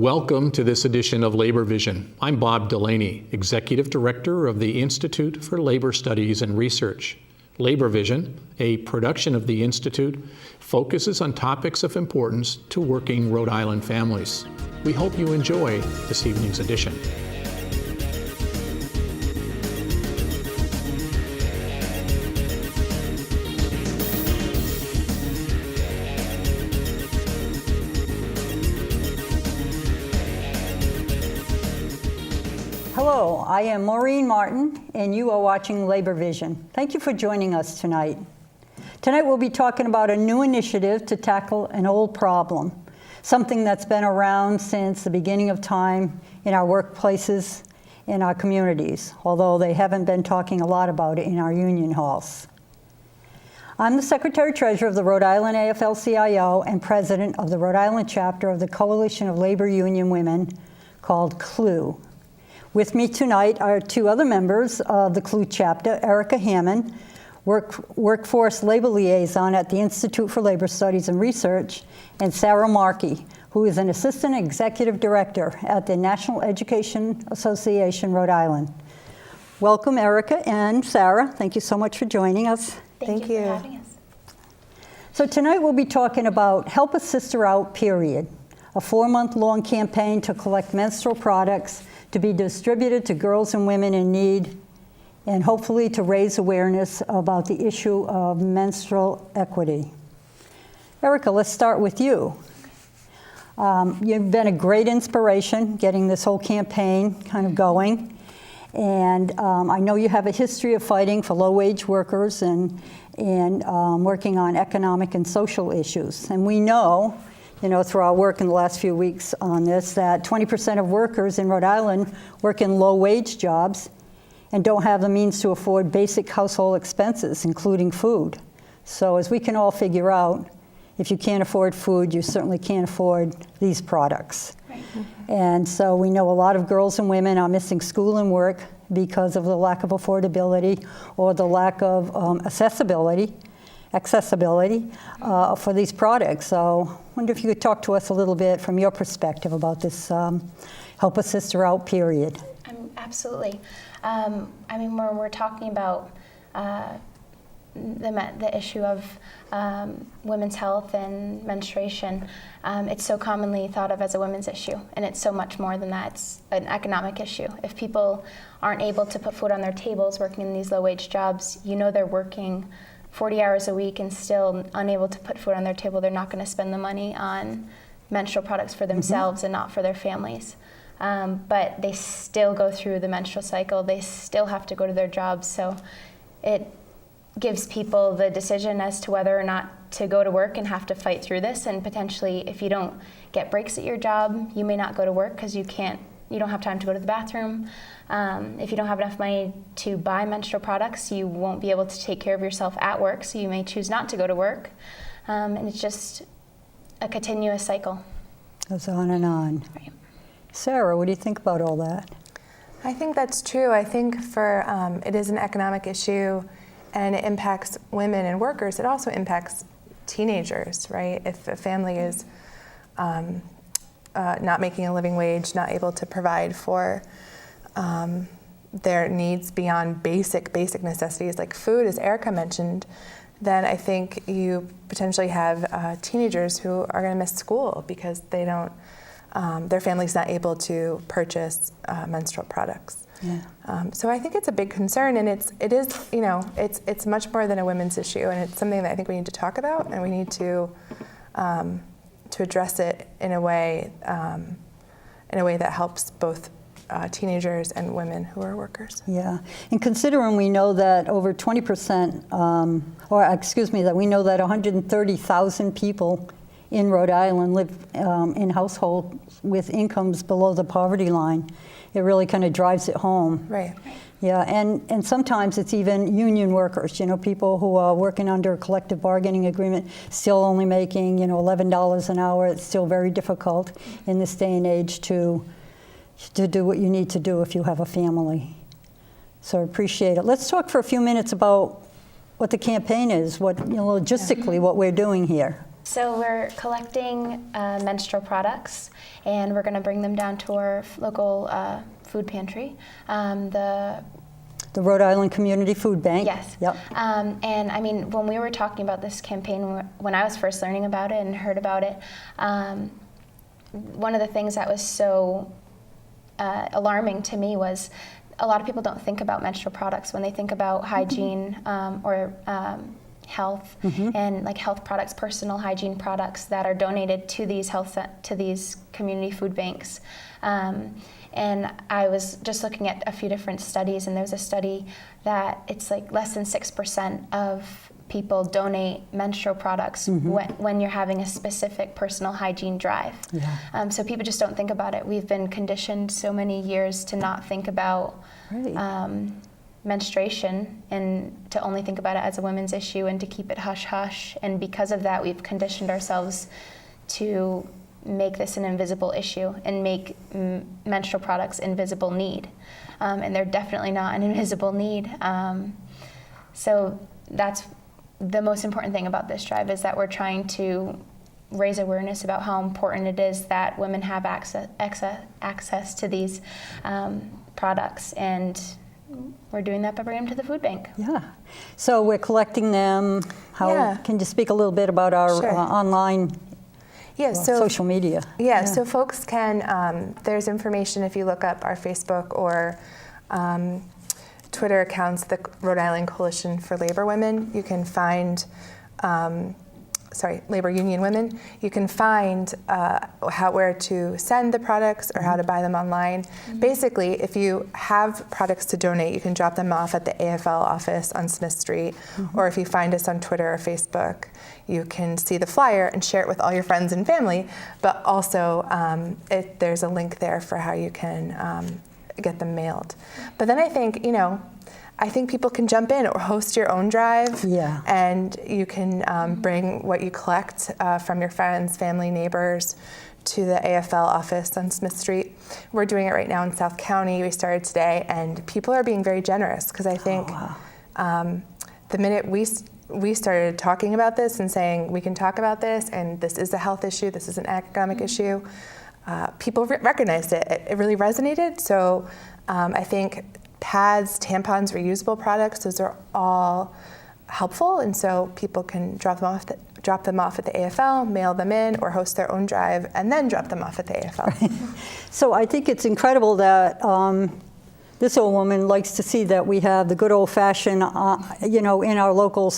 Welcome to this edition of Labor Vision. I'm Bob Delaney, Executive Director of the Institute for Labor Studies and Research. Labor Vision, a production of the Institute, focuses on topics of importance to working Rhode Island families. We hope you enjoy this evening's edition. Hello, I am Maureen Martin, and you are watching Labor Vision. Thank you for joining us tonight. Tonight we'll be talking about a new initiative to tackle an old problem, something that's been around since the beginning of time in our workplaces, in our communities, although they haven't been talking a lot about it in our union halls. I'm the Secretary-Treasurer of the Rhode Island AFL-CIO and President of the Rhode Island chapter of the Coalition of Labor Union Women, called CLUW. With me tonight are two other members of the CLUW chapter, Erica Hammond, Workforce Labor Liaison at the Institute for Labor Studies and Research, and Sarah Markey, who is an Assistant Executive Director at the National Education Association, Rhode Island. Welcome, Erica and Sarah. Thank you so much for joining us. Thank you for having us. So tonight we'll be talking about Help a Sister Out, period, a 4-month-long campaign to collect menstrual products to be distributed to girls and women in need, and hopefully to raise awareness about the issue of menstrual equity. Erica, let's start with you. You've been a great inspiration getting this whole campaign kind of going, and I know you have a history of fighting for low-wage workers and working on economic and social issues. And we know, through our work in the last few weeks on this, that 20% of workers in Rhode Island work in low-wage jobs and don't have the means to afford basic household expenses, including food. So as we can all figure out, if you can't afford food, you certainly can't afford these products. Right. And so we know a lot of girls and women are missing school and work because of the lack of affordability or the lack of accessibility for these products. So I wonder if you could talk to us a little bit from your perspective about this Help a Sister Out, period. Absolutely. When we're talking about the issue of women's health and menstruation, it's so commonly thought of as a women's issue, and it's so much more than that. It's an economic issue. If people aren't able to put food on their tables working in these low-wage jobs, they're working 40 hours a week and still unable to put food on their table. They're not going to spend the money on menstrual products for themselves and not for their families. But they still go through the menstrual cycle. They still have to go to their jobs. So it gives people the decision as to whether or not to go to work and have to fight through this. And potentially, if you don't get breaks at your job, you may not go to work because you don't have time to go to the bathroom. If you don't have enough money to buy menstrual products, you won't be able to take care of yourself at work, so you may choose not to go to work. And it's just a continuous cycle. Goes on and on. Right. Sarah, what do you think about all that? I think that's true. I think it is an economic issue, and it impacts women and workers. It also impacts teenagers, right? If a family is not making a living wage, not able to provide for their needs beyond basic necessities like food, as Erica mentioned, then I think you potentially have teenagers who are going to miss school because they don't, their family's not able to purchase menstrual products. Yeah. So I think it's a big concern, and it's much more than a women's issue, and it's something that I think we need to talk about, and we need to address it in a way that helps both teenagers and women who are workers. Yeah, and considering we know that over 20%, that we know that 130,000 people in Rhode Island live in households with incomes below the poverty line, it really kind of drives it home. Right. Yeah, and sometimes it's even union workers, people who are working under a collective bargaining agreement, still only making, $11 an hour. It's still very difficult in this day and age to do what you need to do if you have a family. So I appreciate it. Let's talk for a few minutes about what the campaign is, logistically what we're doing here. So we're collecting menstrual products, and we're going to bring them down to our local food pantry. The Rhode Island Community Food Bank. Yes. Yep. And I mean, when we were talking about this campaign, when I was first learning about it and heard about it, one of the things that was so alarming to me was a lot of people don't think about menstrual products when they think about hygiene or health and like health products, personal hygiene products that are donated to these community food banks. And I was just looking at a few different studies, and there's a study that it's like less than 6% of people donate menstrual products when you're having a specific personal hygiene drive. Yeah. So people just don't think about it. We've been conditioned so many years to not think about menstruation and to only think about it as a women's issue and to keep it hush-hush. And because of that, we've conditioned ourselves to make this an invisible issue and make menstrual products invisible need. And they're definitely not an invisible need. So that's the most important thing about this drive, is that we're trying to raise awareness about how important it is that women have access to these products. And we're doing that by bringing them to the food bank. Yeah. So we're collecting them. Can you speak a little bit about our online social media? So folks can, there's information if you look up our Facebook or Twitter accounts, the Rhode Island Coalition for Labor Women. You can find, Labor Union Women. You can find where to send the products or how to buy them online. Basically, if you have products to donate, you can drop them off at the AFL office on Smith Street, or if you find us on Twitter or Facebook, you can see the flyer and share it with all your friends and family, but also there's a link there for how you can get them mailed. But then I think, people can jump in or host your own drive, and you can bring what you collect from your friends, family, neighbors to the AFL office on Smith Street. We're doing it right now in South County. We started today, and people are being very generous, because I think the minute we started talking about this and saying we can talk about this, and this is a health issue, this is an economic issue, people recognized it. It really resonated. So I think pads, tampons, reusable products, those are all helpful, and so people can drop them off at the AFL, mail them in, or host their own drive, and then drop them off at the AFL. So I think it's incredible that this old woman likes to see that we have the good old-fashioned, in our local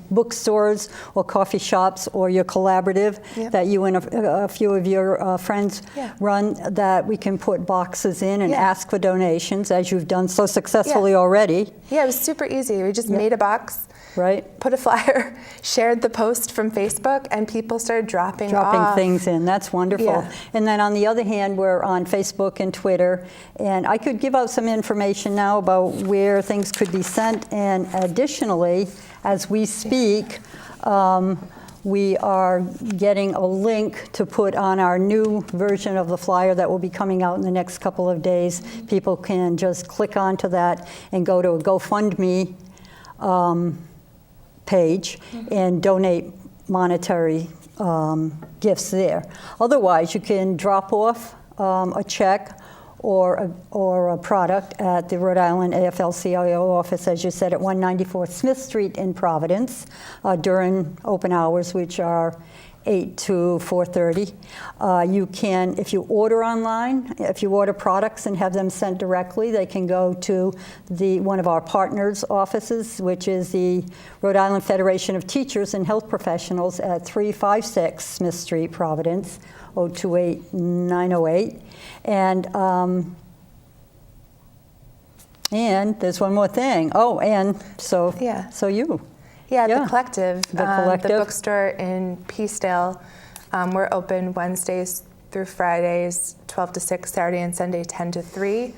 bookstores or coffee shops, or your collaborative that you and a few of your friends run, that we can put boxes in and ask for donations, as you've done so successfully already. Yeah, it was super easy. We just made a box, put a flyer, shared the post from Facebook, and people started dropping things in. That's wonderful. And then on the other hand, we're on Facebook and Twitter, and I could give out some information now about where things could be sent. And additionally, as we speak, we are getting a link to put on our new version of the flyer that will be coming out in the next couple of days. People can just click onto that and go to a GoFundMe page and donate monetary gifts there. Otherwise, you can drop off a check or a product at the Rhode Island AFL-CIO office, as you said, at 194 Smith Street in Providence during open hours, which are 8 to 4:30. You can, if you order online, if you order products and have them sent directly, they can go to one of our partners' offices, which is the Rhode Island Federation of Teachers and Health Professionals at 356 Smith Street, Providence, 028-908. And there's one more thing. Oh, and so you. The Collective, the bookstore in Peacedale. We're open Wednesdays through Fridays, 12 to 6, Saturday and Sunday, 10 to 3.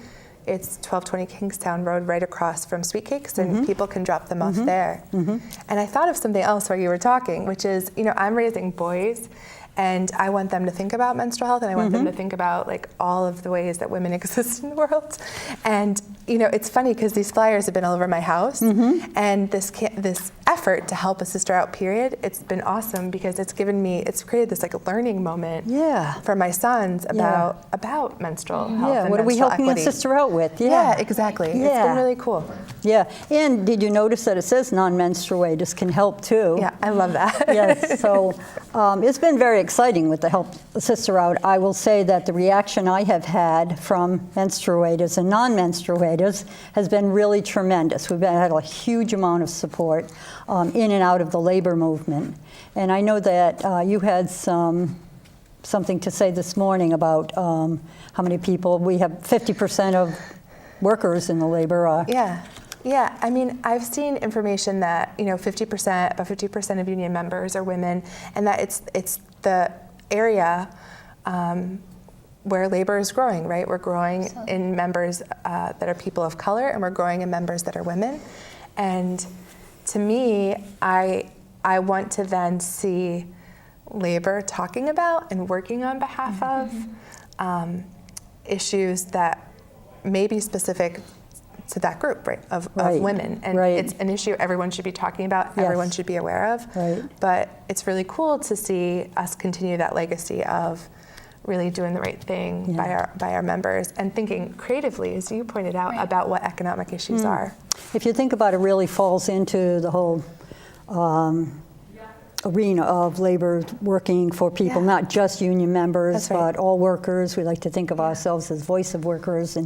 It's 1220 Kingstown Road, right across from Sweet Cakes, and people can drop them off there. And I thought of something else while you were talking, which is, I'm raising boys, and I want them to think about menstrual health, and I want them to think about all of the ways that women exist in the world. And it's funny because these flyers have been all over my house, and this effort to help a sister out period, it's been awesome because it's created this like learning moment for my sons about menstrual health and what are we menstrual helping equity. a sister out with? Yeah, exactly. It's been really cool. Yeah, and did you notice that it says non-menstruators can help too? Yeah, I love that. Yes, so it's been very exciting with the Help a Sister Out. I will say that the reaction I have had from menstruators and non-menstruators has been really tremendous. We've had a huge amount of support in and out of the labor movement. And I know that you had something to say this morning about how many people, we have 50% of workers in the labor. Yeah, I mean, I've seen information that, about 50% of union members are women, and that it's the area where labor is growing, right? We're growing in members that are people of color, and we're growing in members that are women. And to me, I want to then see labor talking about and working on behalf of issues that may be specific to that group, right, of women. And it's an issue everyone should be talking about, everyone should be aware of. But it's really cool to see us continue that legacy of really doing the right thing by our members and thinking creatively, as you pointed out, about what economic issues are. If you think about it, really falls into the whole arena of labor working for people, not just union members, but all workers. We like to think of ourselves as voice of workers,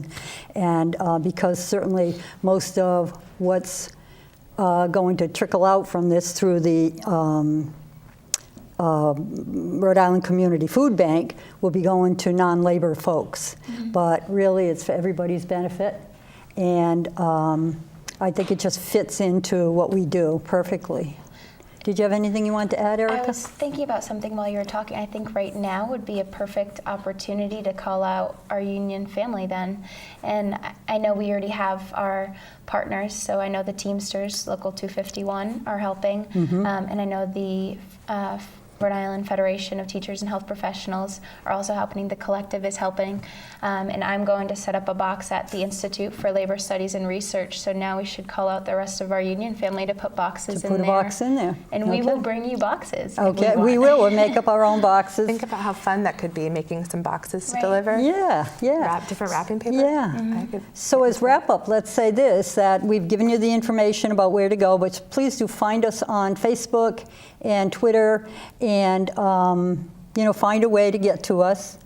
and because certainly most of what's going to trickle out from this through the Rhode Island Community Food Bank will be going to non-labor folks. But really it's for everybody's benefit, and I think it just fits into what we do perfectly. Did you have anything you wanted to add, Erica? I was thinking about something while you were talking. I think right now would be a perfect opportunity to call out our union family then. And I know we already have our partners, so I know the Teamsters, Local 251, are helping. And I know the Rhode Island Federation of Teachers and Health Professionals are also helping. The Collective is helping. And I'm going to set up a box at the Institute for Labor Studies and Research. So now we should call out the rest of our union family to put boxes in there. Put a box in there. And we will bring you boxes. Okay, we will. We'll make up our own boxes. Think about how fun that could be, making some boxes to deliver. Different wrapping paper. So as wrap up, let's say this, that we've given you the information about where to go, but please do find us on Facebook and Twitter, and find a way to get to us.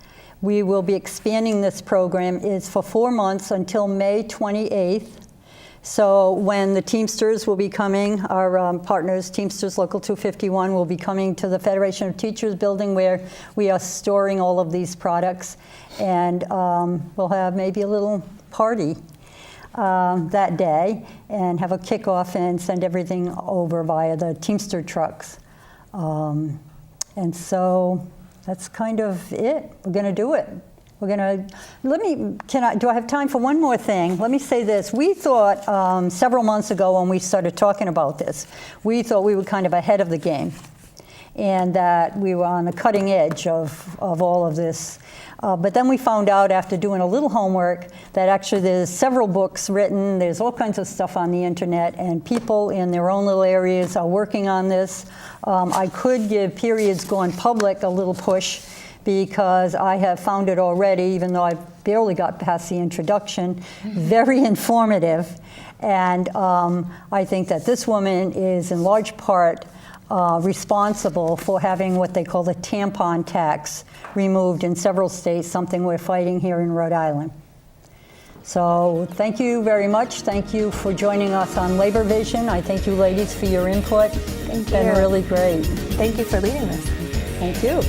We will be expanding this program. It's for 4 months until May 28th. So when the Teamsters will be coming, our partners, Teamsters Local 251, will be coming to the Federation of Teachers building where we are storing all of these products. And we'll have maybe a little party that day and have a kickoff and send everything over via the Teamster trucks. And so that's kind of it. We're going to do it. We're going to, do I have time for one more thing? Let me say this. We thought several months ago when we started talking about this, we thought we were kind of ahead of the game and that we were on the cutting edge of all of this. But then we found out after doing a little homework that actually there's several books written, there's all kinds of stuff on the internet, and people in their own little areas are working on this. I could give Periods Gone Public a little push because I have found it already, even though I barely got past the introduction, very informative. And I think that this woman is in large part responsible for having what they call the tampon tax removed in several states, something we're fighting here in Rhode Island. So thank you very much. Thank you for joining us on Labor Vision. I thank you ladies for your input. It's been really great. Thank you for leading this. Thank you.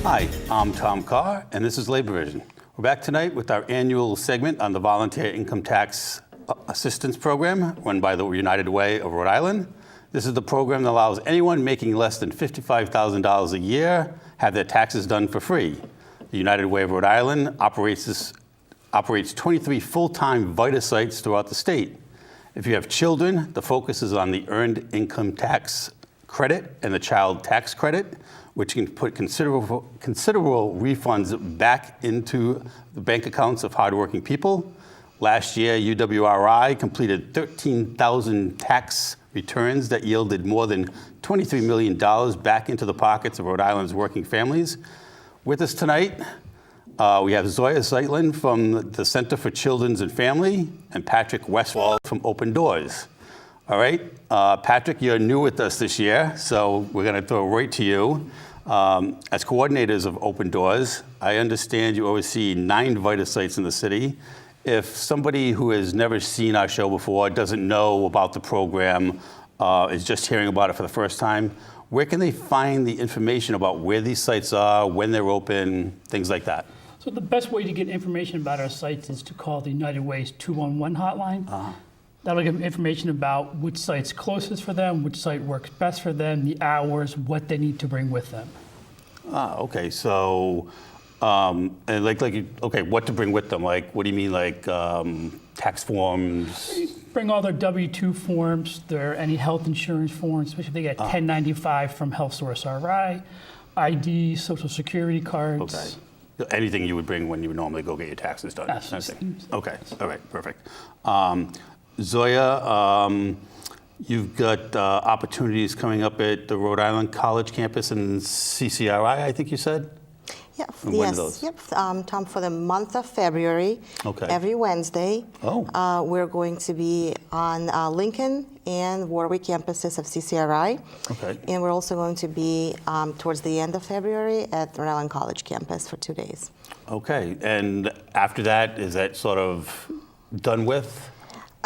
Hi, I'm Thom Cahir, and this is Labor Vision. We're back tonight with our annual segment on the Volunteer Income Tax Assistance Program run by the United Way of Rhode Island. This is the program that allows anyone making less than $55,000 a year have their taxes done for free. The United Way of Rhode Island operates 23 full-time VITA sites throughout the state. If you have children, the focus is on the Earned Income Tax credit and the child tax credit, which can put considerable refunds back into the bank accounts of hardworking people. Last year, UWRI completed 13,000 tax returns that yielded more than $23 million back into the pockets of Rhode Island's working families. With us tonight, we have Zoya Tsetylin from the Center for Children's and Family and Patrick Westfall from OpenDoors. All right, Patrick, you're new with us this year, so we're going to throw it right to you. As coordinators of OpenDoors, I understand you oversee 9 VITA sites in the city. If somebody who has never seen our show before, doesn't know about the program, is just hearing about it for the first time, where can they find the information about where these sites are, when they're open, things like that? So the best way to get information about our sites is to call the United Way's 211 hotline. That'll give them information about which site's closest for them, which site works best for them, the hours, what they need to bring with them. Okay. So, and okay, what to bring with them? Like, what do you mean, like tax forms? Bring all their W-2 forms, any health insurance forms, especially if they get 1095 from HealthSource RI, ID, Social Security cards. Okay. Anything you would bring when you would normally go get your taxes done. Yes. Okay. All right. Perfect. Zoya, you've got opportunities coming up at the Rhode Island College campus and CCRI, I think you said? Yep. And when are those? Yep. Tom, for the month of February, every Wednesday, we're going to be on Lincoln and Warwick campuses of CCRI. Okay. And we're also going to be towards the end of February at the Rhode Island College campus for 2 days. Okay. And after that, is that sort of done with?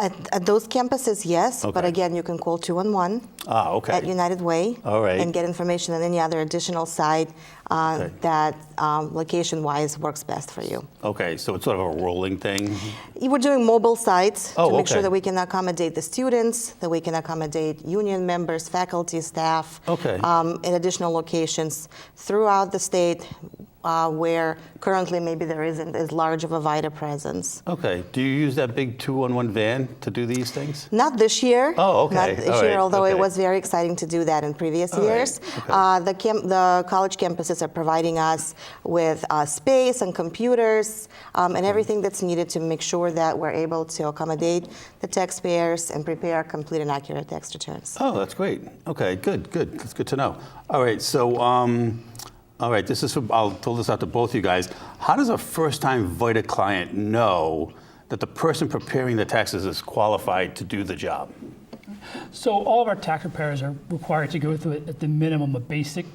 At those campuses, yes, but again, you can call 211 at United Way and get information on any other additional site that location-wise works best for you. Okay, so it's sort of a rolling thing? We're doing mobile sites to make sure that we can accommodate the students, that we can accommodate union members, faculty, staff, in additional locations throughout the state. Where currently maybe there isn't as large of a VITA presence. Okay. Do you use that big 211 van to do these things? Not this year. Oh, okay. Not this year, although it was very exciting to do that in previous years. The college campuses are providing us with space and computers and everything that's needed to make sure that we're able to accommodate the taxpayers and prepare complete and accurate tax returns. Oh, that's great. Okay, good. That's good to know. All right, so all right, I'll throw this out to both you guys. How does a first-time VITA client know that the person preparing the taxes is qualified to do the job? So all of our tax preparers are required to go through at the minimum a basic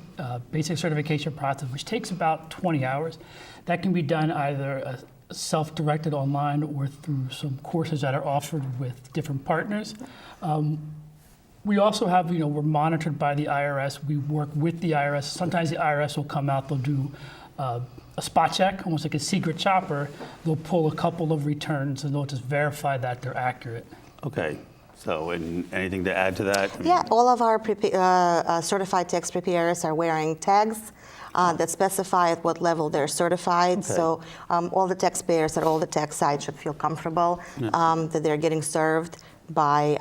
certification process, which takes about 20 hours. That can be done either self-directed online or through some courses that are offered with different partners. We also have, we're monitored by the IRS. We work with the IRS. Sometimes the IRS will come out, they'll do a spot check, almost like a secret shopper. They'll pull a couple of returns and they'll just verify that they're accurate. Okay. So, anything to add to that? Yeah, all of our certified tax preparers are wearing tags that specify at what level they're certified. So all the taxpayers at all the tax sites should feel comfortable that they're getting served by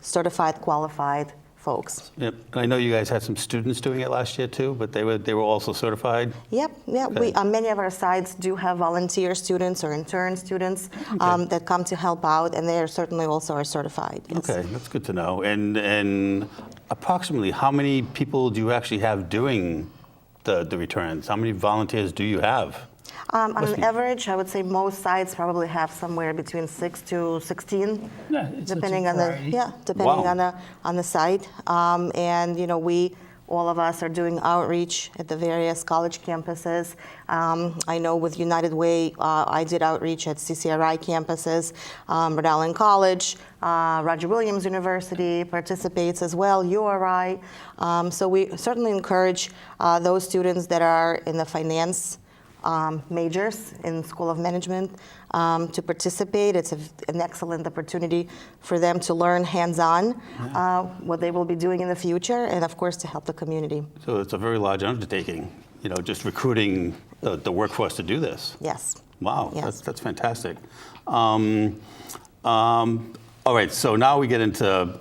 certified, qualified folks. Yep. I know you guys had some students doing it last year too, but they were also certified? Yep. Okay. Many of our sites do have volunteer students or intern students that come to help out, and they are certainly also are certified. Yes. Okay, that's good to know. And approximately how many people do you actually have doing the returns? How many volunteers do you have? On an average, I would say most sites probably have somewhere between 6 to 16, depending on the site. And we, all of us, are doing outreach at the various college campuses. I know with United Way, I did outreach at CCRI campuses, Rhode Island College, Roger Williams University participates as well, URI. So we certainly encourage those students that are in the finance majors in School of Management to participate. It's an excellent opportunity for them to learn hands-on what they will be doing in the future, and of course to help the community. So it's a very large undertaking, just recruiting the workforce to do this. Yes. Wow, yes. That's fantastic. All right, so now we get into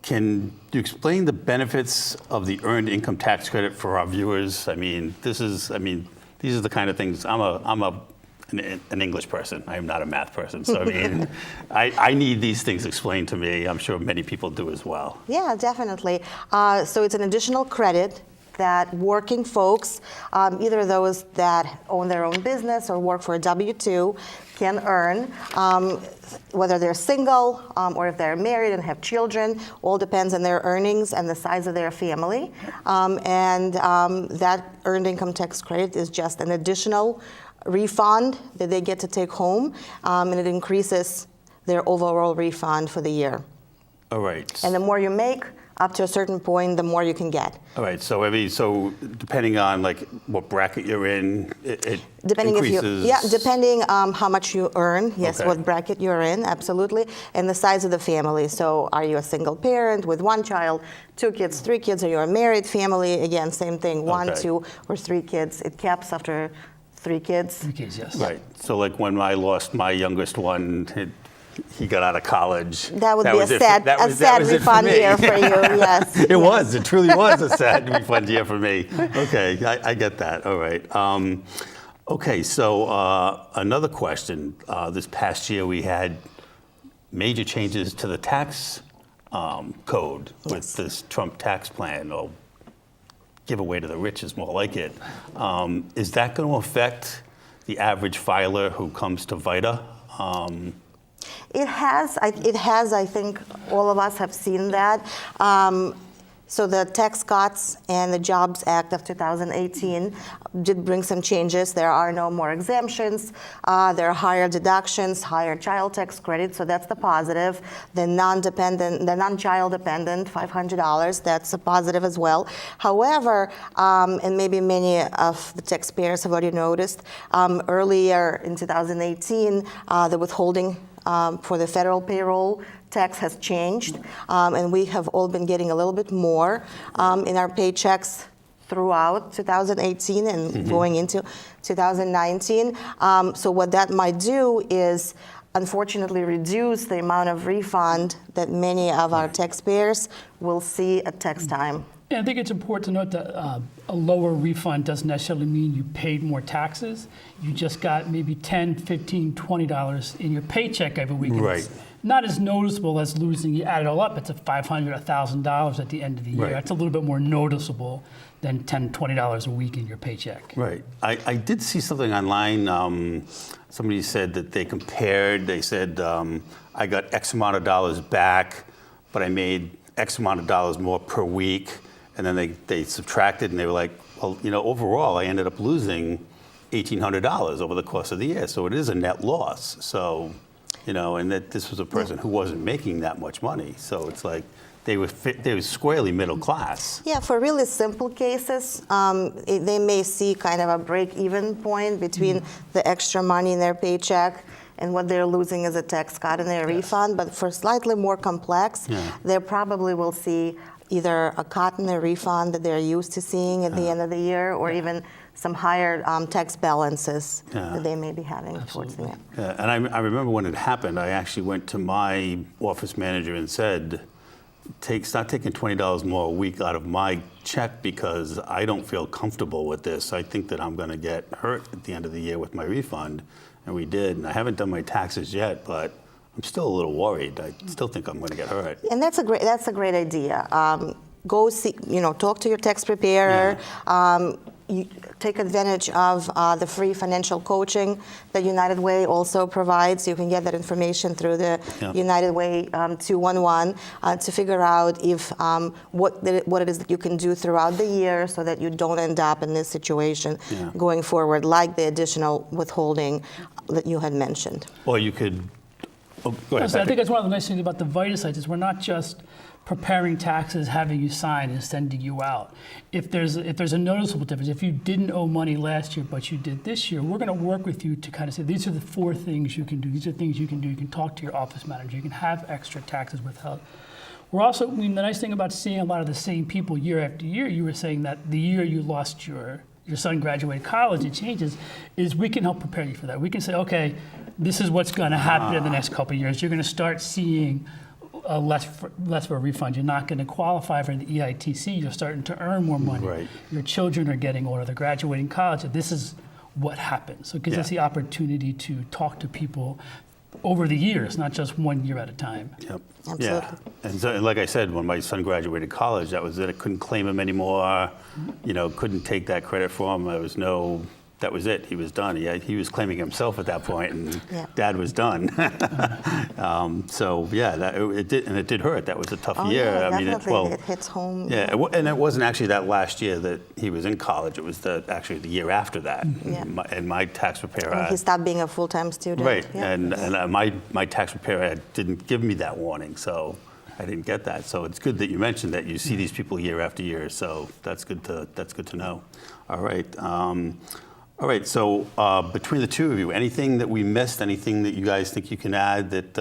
Can you explain the benefits of the earned income tax credit for our viewers? I mean, these are the kind of things. I'm an English person. I am not a math person. So I mean, I need these things explained to me. I'm sure many people do as well. Yeah, definitely. So it's an additional credit that working folks, either those that own their own business or work for a W-2, can earn, whether they're single or if they're married and have children. All depends on their earnings and the size of their family. That earned income tax credit is just an additional refund that they get to take home, and it increases their overall refund for the year. All right. And the more you make, up to a certain point, the more you can get. All right. So depending on like what bracket you're in, it depending increases. Depending how much you earn. Yes, Okay. what bracket you're in, absolutely, and the size of the family. So, are you a single parent with one child, 2 kids, 3 kids? Are you a married family? Again, same thing. 1, Okay. 2, or 3 kids. It caps after 3 kids. 3 kids, yes. Right. So like when I lost my youngest one, he got out of college. That would be a was it sad that was it refund me. year for you. Yes. It was. It truly was a sad refund year for me. Okay, I get that. All right. Okay, so another question. This past year we had major changes to the tax code with this Trump tax plan, or give away to the rich is more like it. Is that going to affect the average filer who comes to VITA? It has. I think all of us have seen that. So the Tax Cuts and the Jobs Act of 2018 did bring some changes. There are no more exemptions. There are higher deductions, higher child tax credit. So that's the positive. The non-child dependent, $500. That's a positive as well. However, and maybe many of the taxpayers have already noticed, earlier in 2018, the withholding for the federal payroll tax has changed, and we have all been getting a little bit more in our paychecks throughout 2018 and going into 2019. So what that might do is unfortunately reduce the amount of refund that many of our taxpayers will see at tax time. Yeah, I think it's important to note that a lower refund doesn't necessarily mean you paid more taxes. You just got maybe $10, $15, $20 in your paycheck every week. Right. It's not as noticeable as losing. You add it all up, it's a $500, $1,000 at the end of the year. Right. That's a little bit more noticeable than $10, $20 a week in your paycheck. Right. I did see something online. Somebody said that they compared. They said, I got X amount of dollars back, but I made X amount of dollars more per week. And then they subtracted, and they were like, well, overall, I ended up losing $1,800 over the course of the year. So it is a net loss. So, and that this was a person who wasn't making that much money. So it's like they were squarely middle class. Yeah, for really simple cases, they may see kind of a break-even point between the extra money in their paycheck and what they're losing as a tax cut and their refund. But for slightly more complex, they probably will see either a cut in their refund that they're used to seeing at the end of the year, or even some higher tax balances that they may be having towards the end. Yeah, and I remember when it happened, I actually went to my office manager and said, start taking $20 more a week out of my check because I don't feel comfortable with this. I think that I'm going to get hurt at the end of the year with my refund. And we did. And I haven't done my taxes yet, but I'm still a little worried. I still think I'm going to get hurt. And that's a great idea. Go see, talk to your tax preparer. You take advantage of the free financial coaching that United Way also provides. You can get that information through the United Way 211 to figure out if what it is that you can do throughout the year so that you don't end up in this situation going forward, like the additional withholding that you had mentioned. Or you could. Oh, go ahead, I think that's one of the nice things about the VITA sites is we're not just preparing taxes, having you sign, and sending you out. If there's a noticeable difference, if you didn't owe money last year but you did this year, we're going to work with you to kind of say these are the 4 things you can do. These are things you can do. You can talk to your office manager. You can have extra taxes withheld. We're also, the nice thing about seeing a lot of the same people year after year, you were saying that the year you lost your son graduated college, it changes, is we can help prepare you for that. We can say, okay, this is what's going to happen in the next couple of years. You're going to start seeing less of a refund. You're not going to qualify for the EITC. You're starting to earn more money. Right. Your children are getting older. They're graduating college. This is what happens. So it gives us the opportunity to talk to people over the years, not just 1 year at a time. Yep. Absolutely. Yeah. And so, like I said, when my son graduated college, that was it. I couldn't claim him anymore. Couldn't take that credit for him. That was it. He was done. He was claiming himself at that point, and Dad was done. It did hurt. That was a tough year. Yeah, definitely. It hits home. Yeah, and it wasn't actually that last year that he was in college. It was actually the year after that. Yeah. And my tax preparer. He stopped being a full-time student. Right, Yeah. and my tax preparer didn't give me that warning, so I didn't get that. So it's good that you mentioned that you see these people year after year. So that's good to know. All right. So between the two of you, anything that we missed? Anything that you guys think you can add? That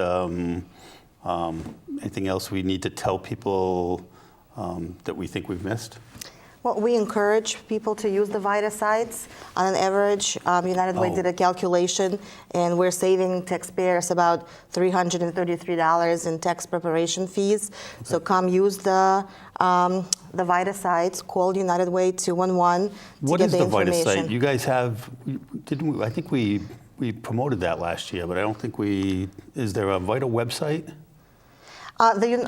anything else we need to tell people that we think we've missed? Well, we encourage people to use the VITA sites. On an average, United Way did a calculation, and we're saving taxpayers about $333 in tax preparation fees. Okay. So come use the VITA sites. Call United Way 211 to get the information. What is the VITA site? You guys have, didn't we? I think we promoted that last year, but I don't think is there a VITA website?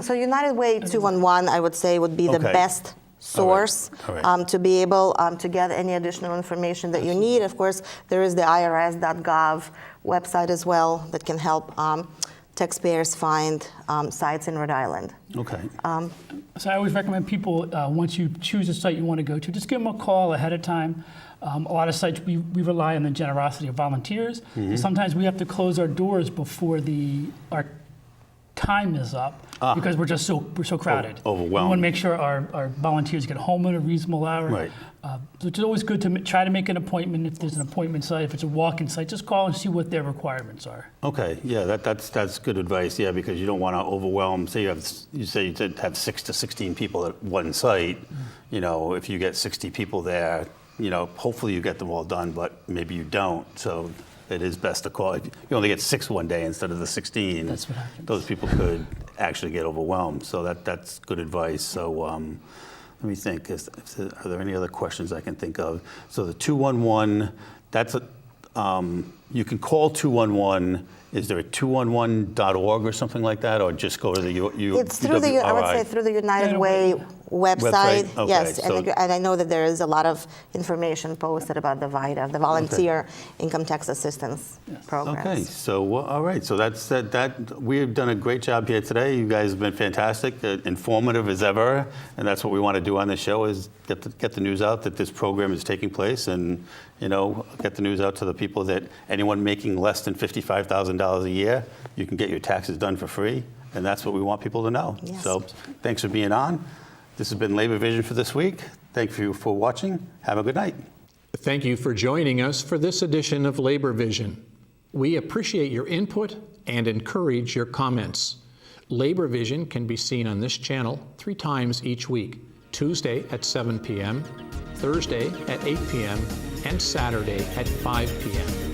So United Way 211, I would say, would be the best source All right. To be able to get any additional information that you need. Of course, there is the irs.gov website as well that can help taxpayers find sites in Rhode Island. Okay. So I always recommend people, once you choose a site you want to go to, just give them a call ahead of time. A lot of sites, we rely on the generosity of volunteers. Mm-hmm. Sometimes we have to close our doors before our time is up because we're so crowded. Overwhelmed. We want to make sure our volunteers get home at a reasonable hour. Right. So it's always good to try to make an appointment. If there's an appointment site, if it's a walk-in site, just call and see what their requirements are. Okay, yeah, that's good advice. Yeah, because you don't want to overwhelm. Say you have 6 to 16 people at one site. Mm-hmm. If you get 60 people there, hopefully you get them all done, but maybe you don't. So it is best to call. If you only get 6 one day instead of the 16. That's what happens. Those people could actually get overwhelmed. So that's good advice. So let me think. Are there any other questions I can think of? So the 211, you can call 211. Is there a 211.org or something like that, or just go to the It's through I would say through the United Way website. Okay, yes, so and I know that there is a lot of information posted about the VITA, the Volunteer Income Tax Assistance Programs. Okay, so all right, so that's that. We've done a great job here today. You guys have been fantastic, informative as ever, and that's what we want to do on this show is get the news out that this program is taking place, and get the news out to the people that anyone making less than $55,000 a year, you can get your taxes done for free, and that's what we want people to know. Yes. So thanks for being on. This has been Labor Vision for this week. Thank you for watching. Have a good night. Thank you for joining us for this edition of Labor Vision. We appreciate your input and encourage your comments. Labor Vision can be seen on this channel 3 times each week: Tuesday at 7 p.m., Thursday at 8 p.m., and Saturday at 5 p.m.